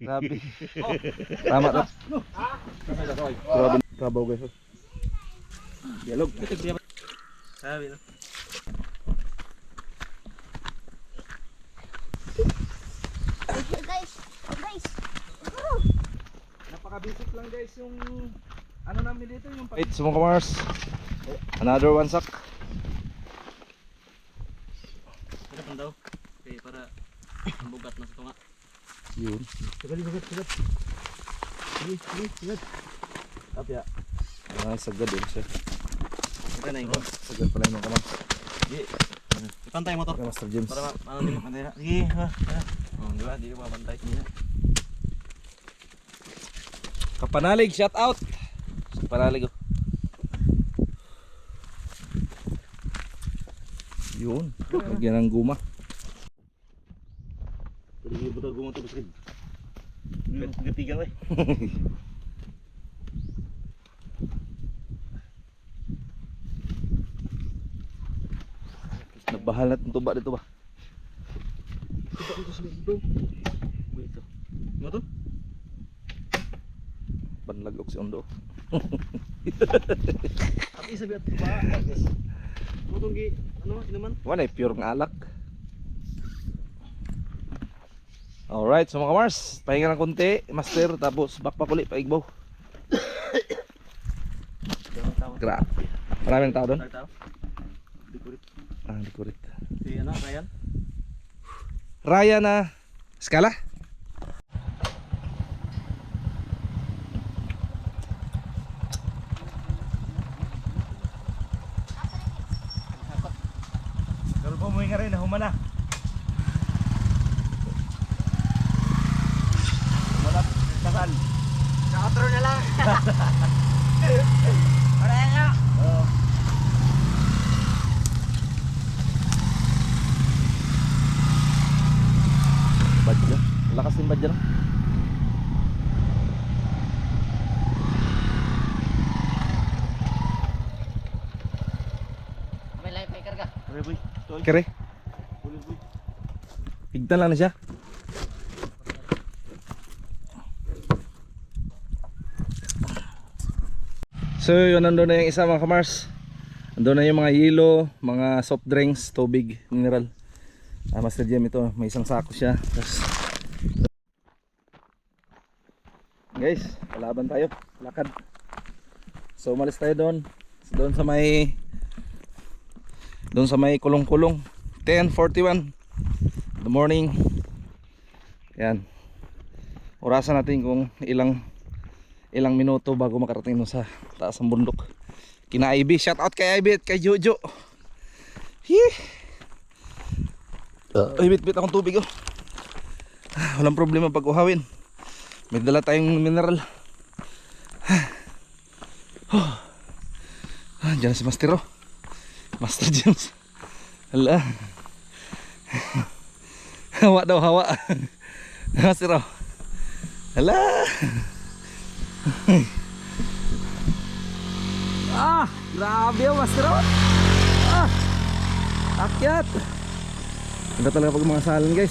Grabe. Tama to. Grabe. Trabaho guys. Dialog. Sabi na. Guys. Napaka-basic lang guys yung ano namin dito yung Wait, sumong kamars. Another one sack. Sarap lang daw. Okay, para bugat na sa tunga. Yun. Sagat. Sige. Tapya. Ah, sagad din siya. Ito na yung Sagad pala yung kamars. Sige. Ipantay mo to. Okay, Master James. Para ano din pantay na. Sige, ha. Oh, di ba? Di ba pantay niya. Kapanalig, shout out. Kapanalig oh. Yun. Lagyan ng guma. Pwede yung butag gumawa ito baskin. Gatigan eh. Nabahal na itong tuba dito ba? Ito sa dito. Ito. Ano to? Panlagok si Ondo. At isa biat ba? Guys. Mutong gi ano inuman? Wala pure ng alak. Alright, so mga kamars, pahinga ng konti, master, tapos backpack ulit, paigbaw. Grabe. Maraming tao doon? Tao. Dikurit. Ah, di kurit. Si ano, Ryan? Raya na skala? Pero bumuhay nga rin, humana. Humana, kasal. Nakatro na lang. Para nga. Oo. Badya, lakas din badya no? May light may karga. Kare boy. Kere, Boy. higtan lang na siya. So yun, nandun na yung isa mga kamars. Nandun na yung mga yelo, mga soft drinks, tubig, mineral. Master Jim ito, may isang sako siya. Tapos, guys, palaban tayo, lakad. So umalis tayo doon sa may kulong-kulong. 10:41 the morning. Yan. Orasan natin kung ilang minuto bago makarating no sa taas ng bundok. Kina Ivy, shout out kay Ivy at kay Jojo. Ay, bit akong tubig oh. Walang problema pag uhawin. May dala tayong mineral. Diyan si Master oh. Master James. Hala. Hawa daw, hawa. Master oh. Hala. Grabe oh, Master oh. Akyat. Ganda talaga pag mga salon guys.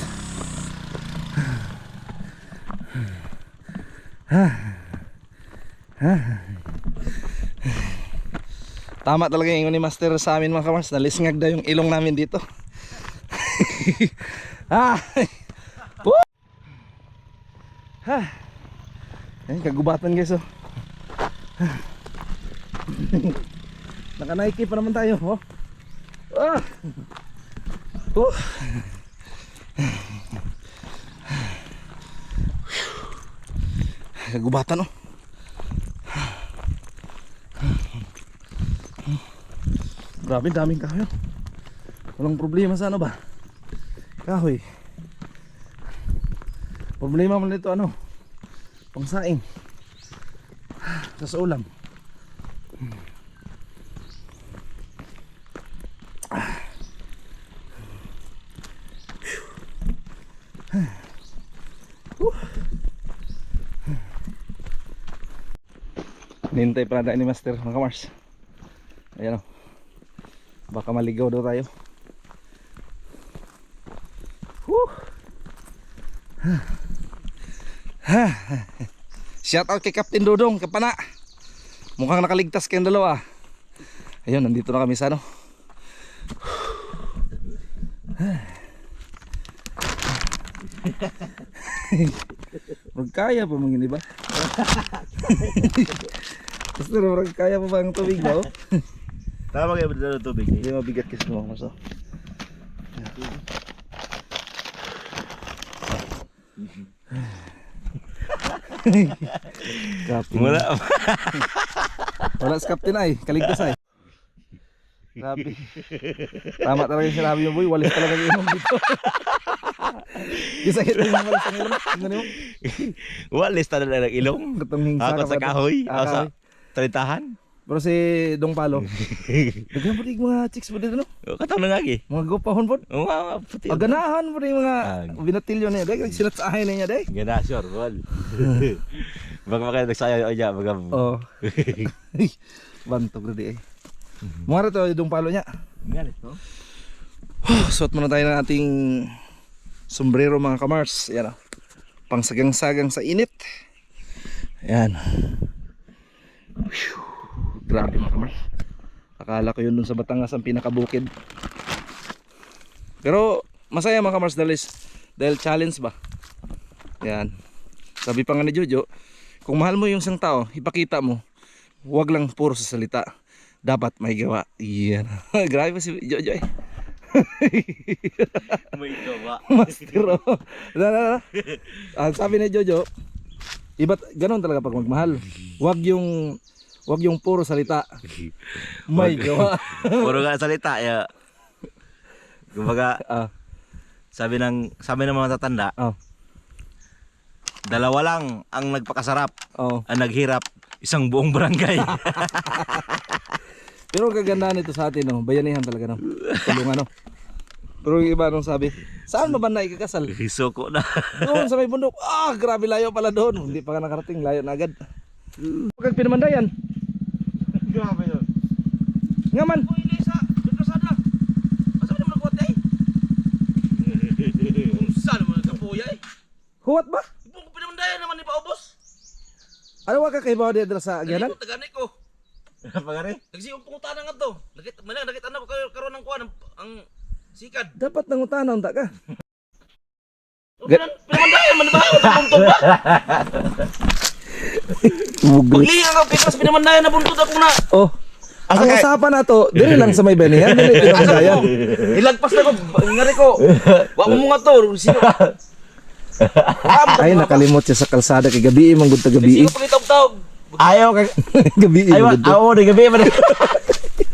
Tama talaga yung ni Master sa amin mga kamars. Nalisngag daw yung ilong namin dito. Yan, kagubatan guys oh. Naka-Nike pa naman tayo oh. Kagubatan oh. Grabe daming kahoy. Walang problema sa ano ba? Kahoy. Problema man nito ano? Pangsaing. Sa ulam. Nintay pa na ni Master mga kamars. Ayan o. Baka maligaw daw tayo. Shout out kay Captain Dodong, kapana. Mukhang nakaligtas kayong dalawa. Ayun, nandito na kami sa ano. Magkaya pa mga ba? Basta magkaya pa ba ang tubig daw? Tama kayo ba ng tubig? Hindi mabigat kasi mo mas. Captain. Wala sa captain ay, kaligtas ay. Grabe. Tama talaga yung sinabi mo boy, walis talaga yung ilong dito. Gisakit na yung walis ang ilong. Tingnan mo. Walis talaga ng ilong. Gatong hingsa Ako sa kahoy. Ako sa kahoy. talitahan. Pero si Dong Palo, daghan po yung mga chicks mo dito no? Katang na nga gi. Mga gopahon po. Oo nga, puti. Paganahan mo rin yung mga Ah. binatilyo niya. Dahil sinat sa ahin niya dahil. Gana, sure, bol. Baka nagsayo o dyan, baga. Oo. Bantog na di eh. Mga rito yung Dong Palo niya. Galit, no? Suot muna tayo ng ating sombrero mga kamars. Yan o. Pangsagang-sagang sa init. Yan. Grabe mga kamars. Akala ko yun dun sa Batangas ang pinakabukid. Pero masaya mga kamars dahil challenge ba. Yan. Sabi pa nga ni Jojo, kung mahal mo yung isang tao, ipakita mo. Huwag lang puro sa salita. Dapat may gawa. Yan. Grabe pa si Jojo eh. May gawa. Master oh. Ang sabi ni Jojo, iba't ganun talaga pag magmahal. Wag yung puro salita. May gawa. Puro nga salita, ya. Kumbaga, Ah, sabi ng mga tatanda, oh. dalawa lang ang nagpakasarap, Oh. ang naghirap, isang buong barangay. Pero ang kagandahan nito sa atin, no, bayanihan talaga no. Tulungan no. Pero yung iba nung sabi, saan ba banda ikakasal? Suko na. Doon sa may bundok. Ah, grabe layo pala doon. Hindi pa ka nakarating, layo na agad. Pagkag pinamandayan. Grabe yun. Nga man. Uy, Lisa, kasada. Asa mo nagkuhat eh? Kung saan mo nagkapuya eh? Huwat ba? Ibang ko pinamandayan naman ni Paubos. Ano wa ka kay bawa dito sa agyanan? Dali ko, taganay ko. Pagari? Nagsiyong pungutanan nga to. Nakita na ko karon ng kuan ang sikad. Dapat nangutana unta ka. Pinamandayan man ba? Buntod ba? Paglihan ka pikas pinamandayan na buntod ako na. Oh. Ang usapan na to, dili lang sa may banihan, dili pinamandayan. Ilagpas na ko, ngari ko. Wa mo nga to, sino? Ay nakalimot siya sa kalsada kay gabi man gud ta gabi. Sino pagitawag-tawag? Ayaw ka. Gabi Ayaw, man gud. ako na gabi man.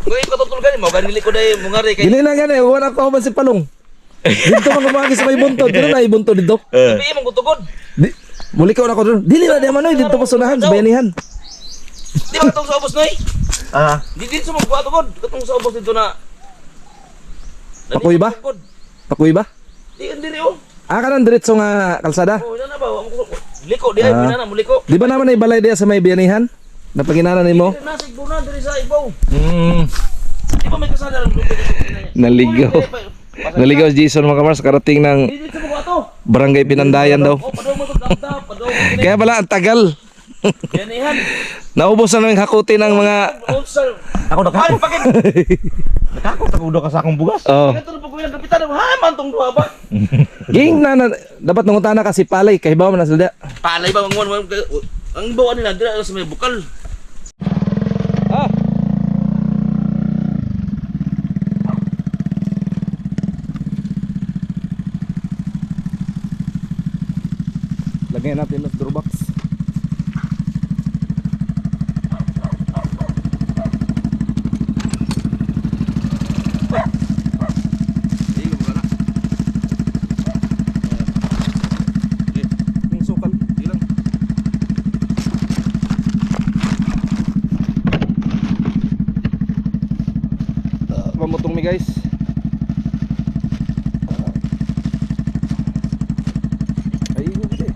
Ngayon ko tutulgan mo, ganili ko dai mo ngari kay. Gini na gani, wala ko man si Palong. Dito man kumagi sa may buntod, dito na ibuntod dito. Gabi mo gutugod. Muli ko na ko doon. Dili na di man oy, dito pa sunahan sa bayanihan. Di ba katong sa ubos noy? Ah, Di din sumugwa tugod. Katong sa ubos dito na. Pakuy ba? Pakuy ba? Di andiri oh. Ah, kanan diretso nga kalsada. Oh, na ba? Liko di ay pinana mo liko. Di ba naman ay balay diya sa may bayanihan? Napanginanan nimo? Nasa igbunan diri sa ibaw. mm, Di ba may kasada lang Naligaw. Naligaw si Jason mga kamars, karating ng Di din sumugwa to. barangay Pinandayan daw. Oh, padaw mo to damda, padaw mo kini. Kaya pala ang tagal. Yanihan. Naubos na ng hakuti ng mga Ulsar. ako Ay, nakakot. bakit? Nakakot ako doon ka sa akong bugas. oh. Katulog pa ko yung kapitan. Ha, man tong duha ba? Ging na dapat nangutana kasi palay kay bawa man na sila. Palay ba ang bawaan nila dira sa may bukal. Ah. Lagyan natin ng draw box. Yung sukal, ilang. Mamutong mi guys. Ay, hindi.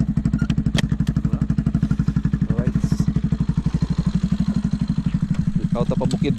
Alright. Ikaw ta pabukid.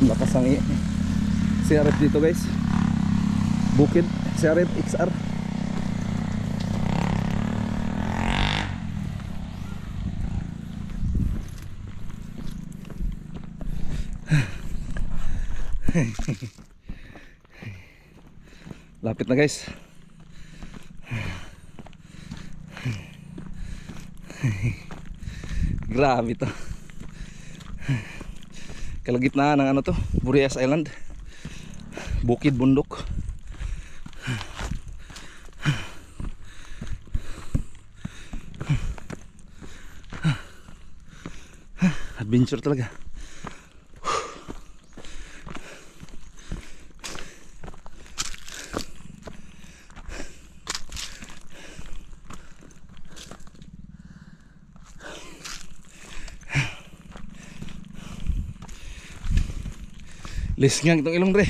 Lakas ang CRF dito guys. Bukid CRF XR. Lapit na guys. Grabe to. Kalagitnaan ng ano to, Burias Island. Bukid bundok. Adventure talaga. Lisngang itong ilong dre.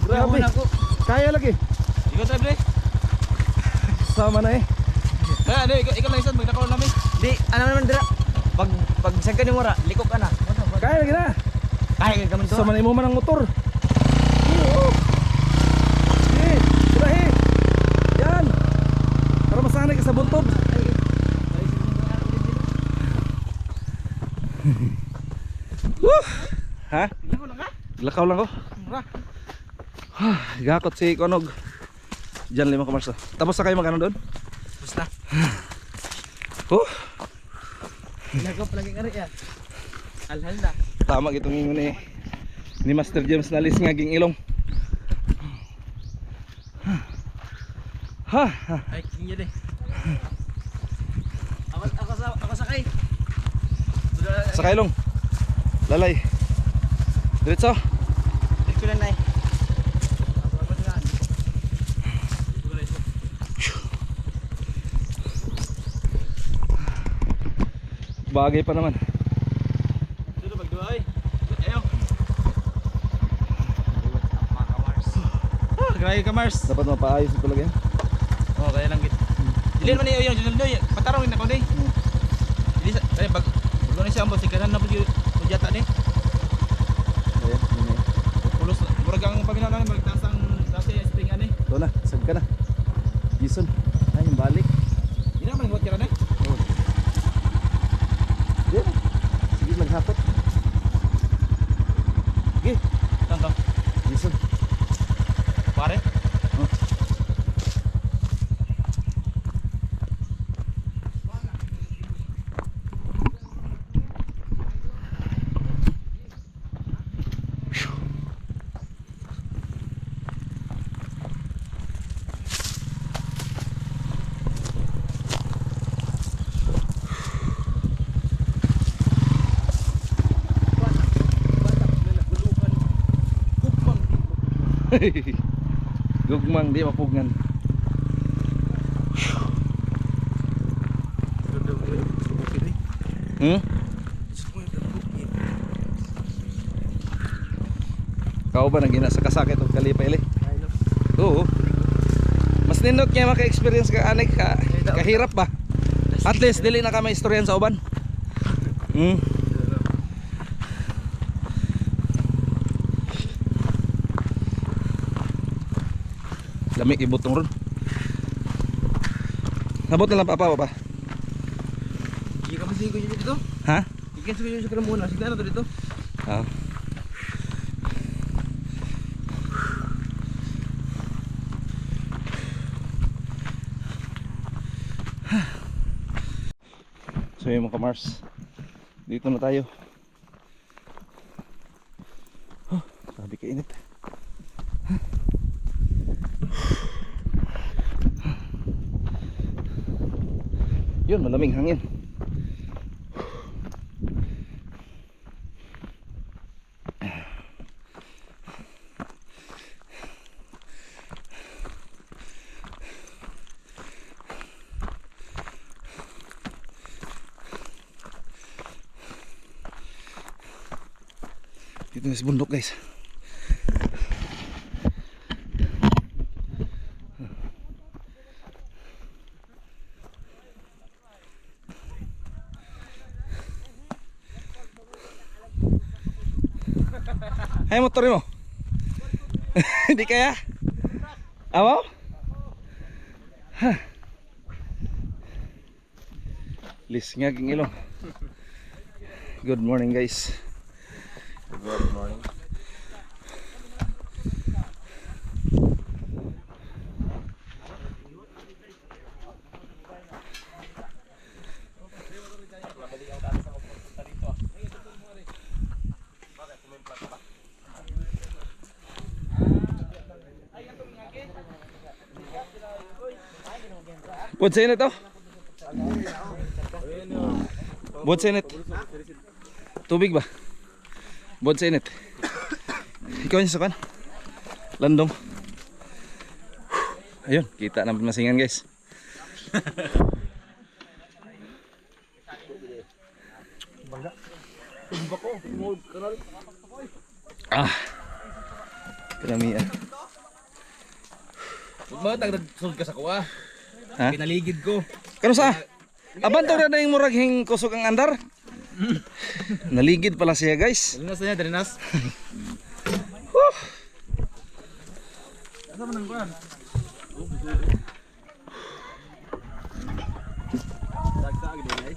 Grabe. Kaya lagi. Ikaw tayo, pre. Sama na eh. Ano, ikaw lang isan, magnakaw namin. Di, ano naman dira? Pag sagka ni Mura, likop ka na. Kaya lagi na. Kaya ka man to. Sama na mo man ang motor. Oo. Sige, sirahi. Yan. Para masanay ka sa buntod. Woo! Ha? Lakaw lang ko. Gakot si Konog. Diyan 5 Marso. Tapos na kayo magano doon? Tapos na. Nagop lagi nga rin yan. Alhal na. Tama itong ingon ni Master James na lis ngaging ilong. Ha. Ay, kinyo din. Ako sakay. Sa kailong. Lalay. Diretso. Dito lang na eh. Bagay pa naman. Dito, magduwa ay. Ayaw. Grabe ka, Mars. Dapat mapaayos ito lagi. Oh, kaya lang git. Dili man niyo yung junal doy. Patarong na ko ni. Dili sa ay bag ni siya ambot sikanan na pud jata ni. Ayan, yun eh. Pulos murag ang paminaw na magtasang dati spring ani. Ito na, sag ka na. Jason. Ay, yung balik. Dili man ngot kira ni. Yan. Sige, maghapot. Sige, Tang. Jason. Pare. Oh. Gugmang di mapugngan. Hmm? Kau ba nagina sa kasakit o kalipay li? Oo. Mas nindot kaya maka-experience ka anik ka kahirap ba? At least dili na ka maistoryan sa uban. Hmm. Lamig ibutong ron. Nabot na lang pa. Hindi ka masigo dito. Ha? Ikan sa ka muna. Sigla na to dito. Ah. So yun mga Mars, dito na tayo. Grabe kainit. Yun, malaming hangin. Dito na sa bundok guys. Ay motor mo. Hindi kaya? Awaw? Ha. Lis nga ging ilong. Good morning guys. Good morning. Buat sa init oh. Buat sa init. Tubig ba? Buat sa init. Ikaw niya sa kan? Landong. Ayun, kita na masingan guys. Ah. Karamihan. Huwag mo tagdagsod ka sa kuha. Ha? Pinaligid ko. Kano sa? Abanto na yung murag hing kusog ang andar. Naligid pala siya guys. Dalinas na niya, dalinas. Asa man ang kuhan? Dagdag din ay.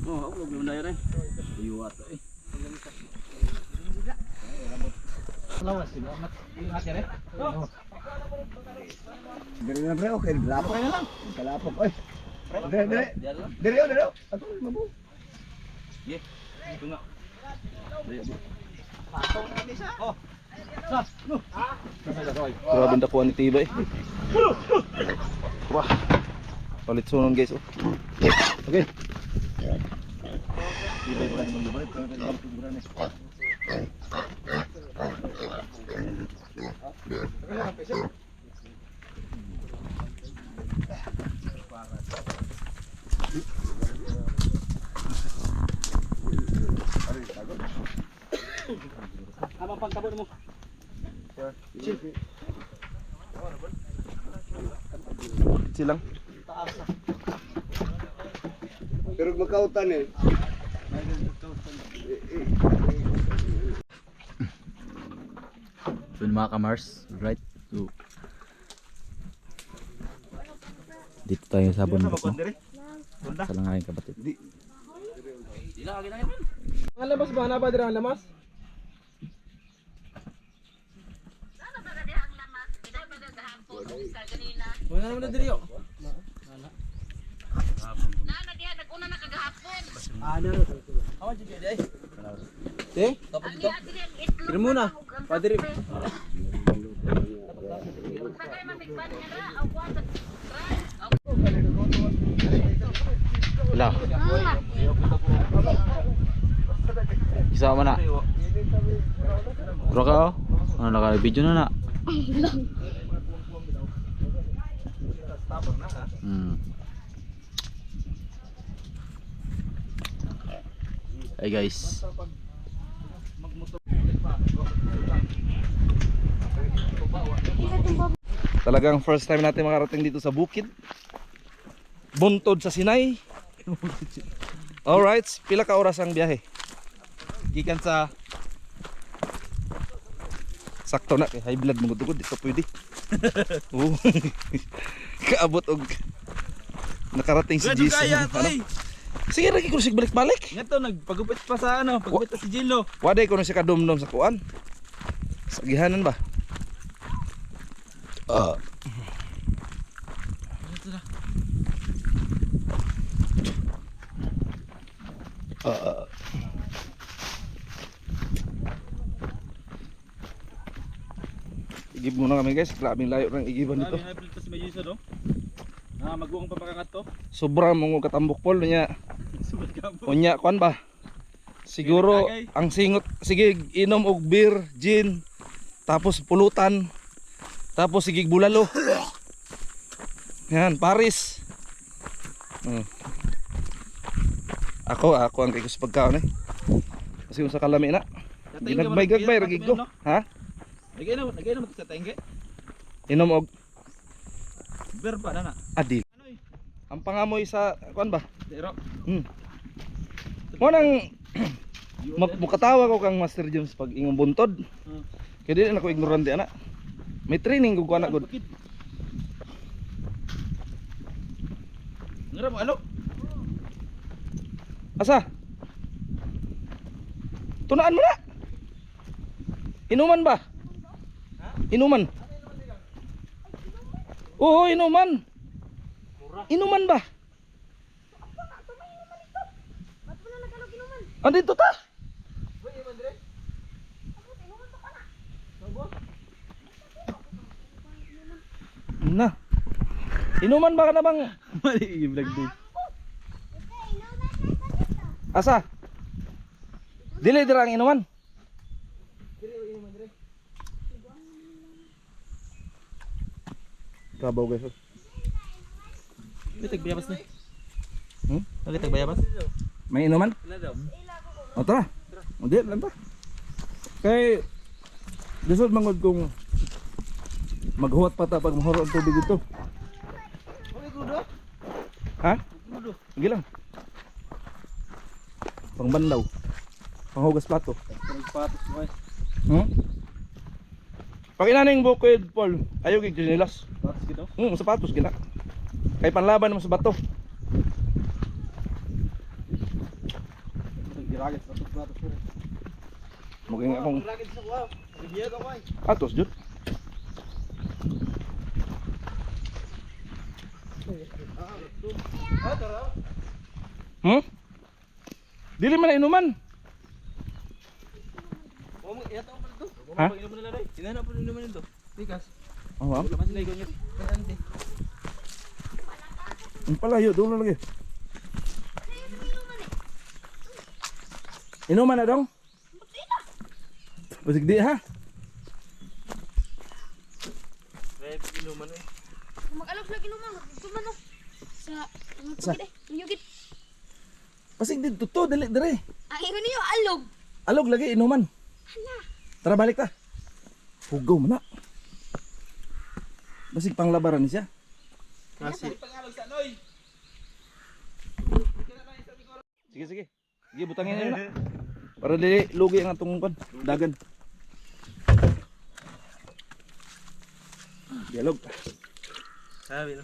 Oo, ako lang na yan. Iyuwat eh. Lawas sila. Ingat yan eh. Dali na pre, okay. Lapok na lang. Kalapok, oy. Dali. Dali. Ato, mabu. Ye. Ito nga. Oh. Sa. No. Grabe ang dakuan ni Tiba eh. Wah. Palit sunon guys oh. Okay. Ama pagkabot mo. Silang. Pero magkautan eh. So mga kamars, right? So dito tayo sa bundok no? Sa lang aking kapatid. Di lang agad agad. Ang labas ba? Napad rin ang lamas? Wala naman na diri yo. Nana diha nag-una na kagahapon. Ano? Awan jud day. Te? Tapos dito. Kira muna. Padre. Sagay man migban nga ra aw kuan. Wala. Isa man na. Bro ka oh. Ano naka-video na na. Hey guys. Talagang first time natin makarating dito sa bukid. Buntod sa Sinay. Alright, pila ka oras ang biyahe? Gikan sa Sakto na kay high blood mo gud dito pwede. Oo. Kaabot og nakarating si Gado Jesus. kaya to eh. Sige lagi ko sig balik-balik. Nga to nagpagupit pa sa ano, pagupit pa si Jilo. Waday ko na siya kadumdum sa kuan. Sa gihanan ba? Ito na. Igib muna kami guys. Grabing layo ng igiban dito. Sabi na pala si Mayusa do. Magbuong papakangat to. Sobra mong katambok pol niya. Subad ka po. Unya kuan ba? Siguro ang singot sige inom og beer, gin, tapos pulutan. Tapos sige bulalo. Yan, Paris. Ako ang kay sa pagkaon eh. Kasi kung sa kalami na. Ginagbay-gagbay ra gid ko. Ha? Nagay na sa tengge. Inom og Ber pa na. adil. Ang pangamoy sa kuan ba? Zero. Mo nang mukatawa ko kang Master James pag ingong buntod. Kaya di na ako ignorante ana. May training ko anak gud. Ngara mo ano? Asa? Tunaan mo na. Inuman ba? Inuman. Oo, inuman. Inuman ba? Andito ta. Na. Inuman ba ka na bang? Mali i-vlog din. Asa? Dili dira ang inuman. Trabaho guys. May tagbayabas ni. Hmm? May tagbayabas. May inuman? O tara. O di lang ta. Kay desod mangod kung maghuwat pa ta pag mahuro ang tubig ito. Ha? Sige lang. Pangbanlaw. Panghugas plato. Patos mo. Hmm? Pag inaning bukid, Paul, ayaw gig jinilas. Patos gito. Sapatos gina. Kay panlaban naman sa bato. Giragat patos. Mukhang akong Giragat sa wow. Biya ka may. patos jud. Hmm? Dili man na inuman. Oh, iyata pa dito. Ha? Inom na lang. Inana pa naman nito. Tikas. Oh, wow. Wala pa sila igon niya. Kanante. Ang palayo, doon lagi. Inuman na dong? Basig di ha? Red inuman eh. Mag-alok lagi naman. Tuman no. Sa Sa? Yugit. Basig di to, dali dire. Ang ingon niyo alog. Alog lagi inuman. Hala. Tara balik ta. Hugaw mo na. Basig panglabaran ni siya. Kasi pangalog sa noy. Sige sige. Sige butangin niyo na. Para dili lugi ang atong kon dagan. Dialog. Sabi no.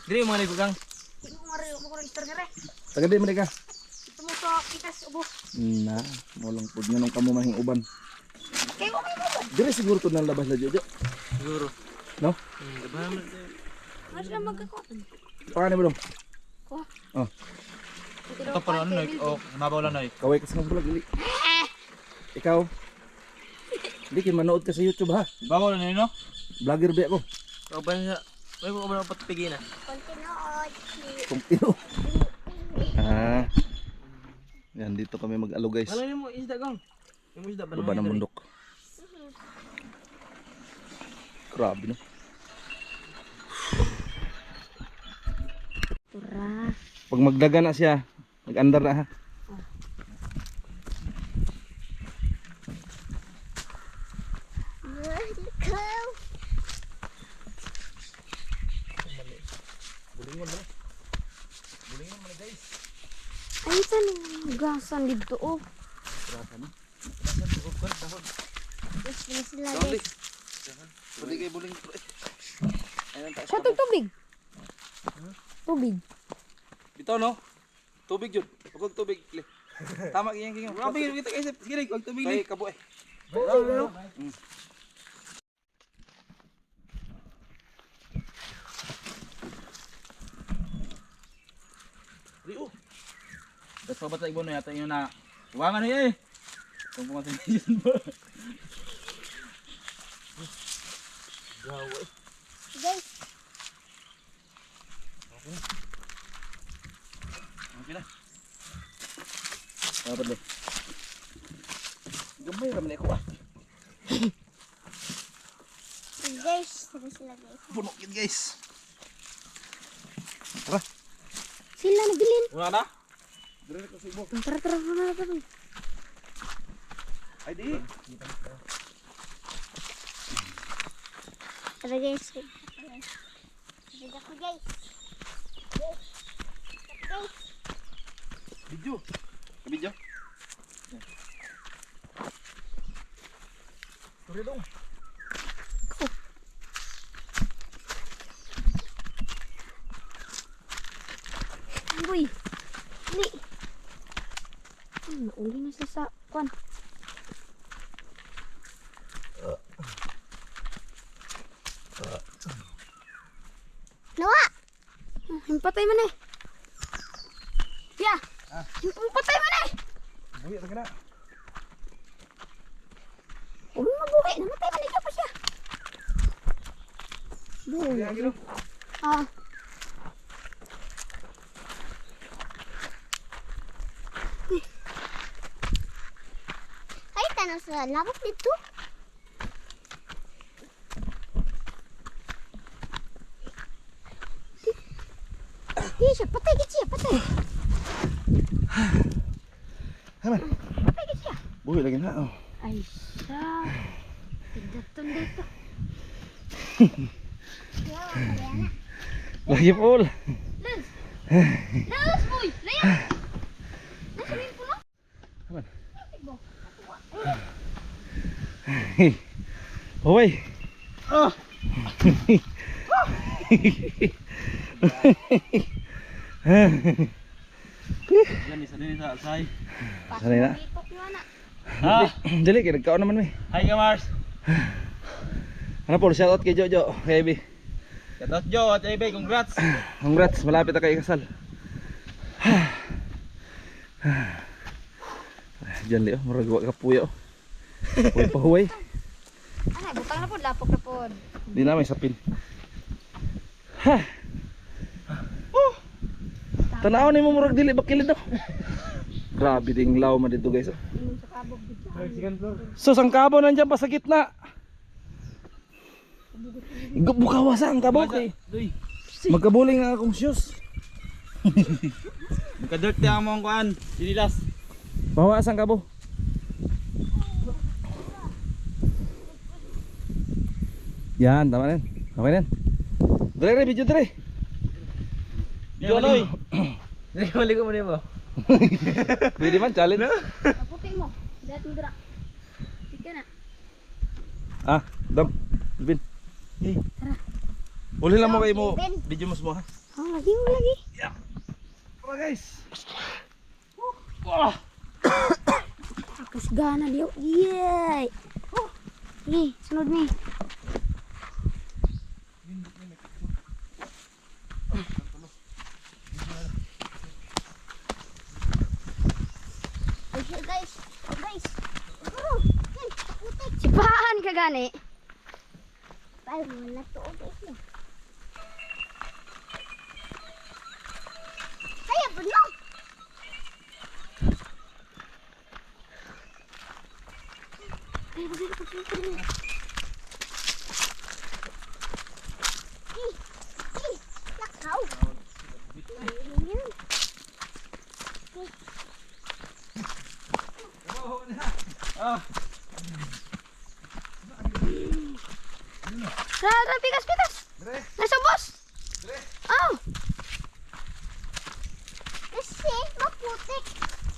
Diri mga ligugang. Tingko ko nga rin. Ako ko register nga rin. Taga di man ka. Ito mo sa kitas ubo. Na, walang pud nga nung kamo mahing uban. Kaya ko may ubo. Dire siguro to nang labas na jojo. Siguro. No? Gabahan mo. Ano sila magkakotan? Pakani mo dong. Ko. Oh, Ito pa ano noy. Oh, mabaw lang noy. kaway kasi ng vlog dili. Ikaw. Hindi kin manood ka sa YouTube ha. Babaw lang no. Vlogger ba ako? O ba sa may ko ba patpigin na. Kontinood. Kung tino. Ah. Yan dito kami mag-alog guys. Wala mo isda gang. Yung isda ba Baba ng bundok. Grabe no. Pura. Pag magdaga na siya, mag-andar na ha. Ay, saan yung gasan dito oh. Yes, sila guys. Pwede kayo buling. Sa tubig. Tubig. Dito no. Tubig yun. Huwag tubig. Tama kiyang kiyang. Grabe kita kaisip. Sige, wag tubig Kay ni. kabo eh. Rio. Das pa ba tayo ibo na yata yun na. Wangan na eh. Kung pumatay na Jason ba? Guys, Okay na. Dapat deh. Gamay raman ako ah. guys, sila sila guys. Puno yun guys. Sila nagbilin. Wala na? Tara, tara, tara, tara. Ay di. Tara guys. Tara ako guys. Guys. Guys. Video. Video. Turi dong. Uy. Ni. Nauli na siya sa kwan. Nawa! Himpatay man eh. Ya! Himpatay man eh! Buhi lagi na. Huwag mabuhay. Namatay man ikaw pa siya. Buhay. Lagi dong. Ah. Ay, tanong sa labok dito. Di siya, patay gid siya, patay. Haman. Patay gid siya. Buhi lagi na. Oh. Ay, siya. Tidaton dito. Lagi pul. Laos, boy! Layan! Nasa rin po, no? Haman. Tigbo. Hoy. Ah! Yan, isa din sa alsay. Sanay na. Pasok yun, anak. Ha? Dili kay nagkaon naman mi. Hi ka Mars. Ano po, shout out kay Jojo, kay Ebi. Shoutout Joe at Ebe, congrats. Congrats, malapit na kay kasal. Diyan li, murag wa ka puyo. Puy pa huway. Anak, butang na po, lapok na po. Di na may sapin. Tanaw ni mo murag dili bakilid daw. Grabe ding law man dito guys. Inom sa kabog bigla. Second floor. So sang kabo nandiyan pa sa gitna. Bukawa sa ang kabo kay. Doy. Magkabuling na akong shoes. Magka-dirt ang mong kuan. Sinilas. Bawas ang kabo. Yan, tama na yan. Okay na yan. Dre, video dre. Jonoy. Dili ka maligo mo nimo. Pwede man, challenge. Kaputi mo. Dahil mo dira. Sige na. Ah, dam. Bin. Tara. Uli lang mo kayo mo. Ben. Video mo semua ha. Oh, lagi mo lagi. Tara guys. Akas gana diyo. Yay! Ni, sunod ni. Ay, guys. Guys. Sipahan ka gani. Ay, wala to. Guys. Saya belum. Pikas. Nasa bos. Oh. Kasi maputik.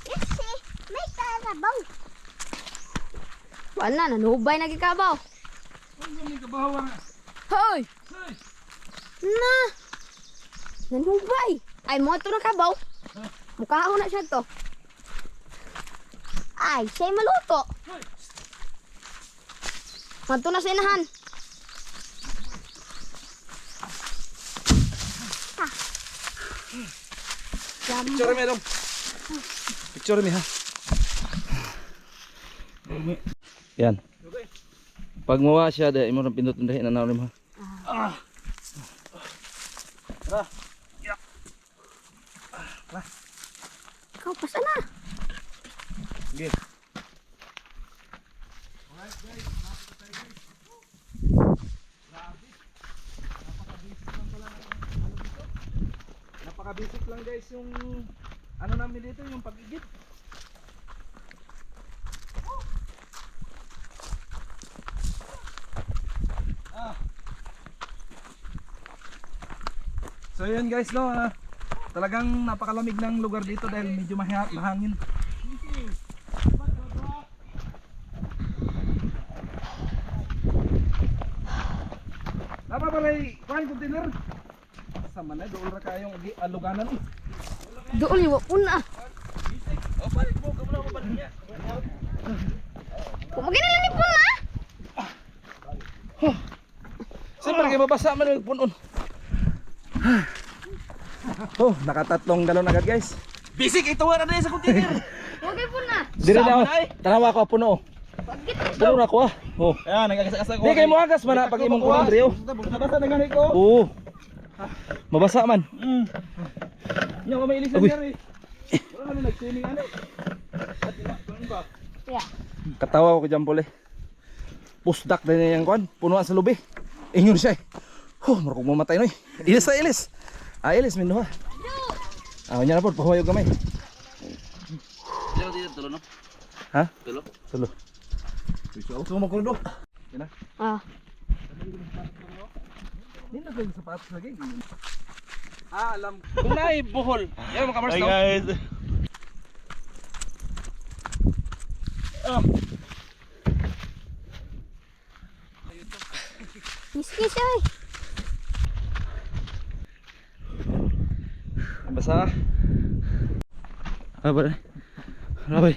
Kasi may karabaw. Wala na, nahubay na gikabaw. Hoy! Na! Nanubay! Ay, mo ito na kabaw. Mukha na siya to. Ay, siya'y maluto. Mato na sa inahan. Picture mi dong. Picture mi ha. Yan. Pag mawa siya, dahil mo rin pindot dahil na naon mo. Ikaw, pasa na. Sige. Napaka-basic lang guys yung ano namin dito, yung pag-igit. So yun guys no, talagang napakalamig ng lugar dito dahil medyo mahangin. Napa balay kuan container. Sama na dool ra kayong aluganan. Doon yung wapun na. Kumagin na lang ni Pun na. Siyempre kayo mabasa man yung punon. Oh, nakatatlong galon agad guys. Bisik ito wala na sa container. Huwag kayo Pun na. Dire na. Sama na, eh. Tanawa ko puno. Pagkit. Puno na ko ah. Oh. Ayan, nagkakasa ko. Di kayo mo agas man pag imong kuno Drio. Nabasa na ganit ko. Oo. Mabasa man. Nya ko may ilisan niya eh. Wala na nag-swimming ano. Yeah. Katawa ko dyan pole. Pusdak na niya yung kuan. Punuan sa lubi. Ingon siya eh. Marukong mamatay no eh. Ilis na ilis. Ilis minuha. Nya na po, pahumayog gamay. Dito dito tulo no. Ha? Tulo. Tulo. Gusto mo magkulo do. Ah. Hindi na kayo sapatos lagi. Alam. Kung naay buhol. Yan mga kamars no. guys. Miski siya eh. Basa. Ah, ba? Ano ba?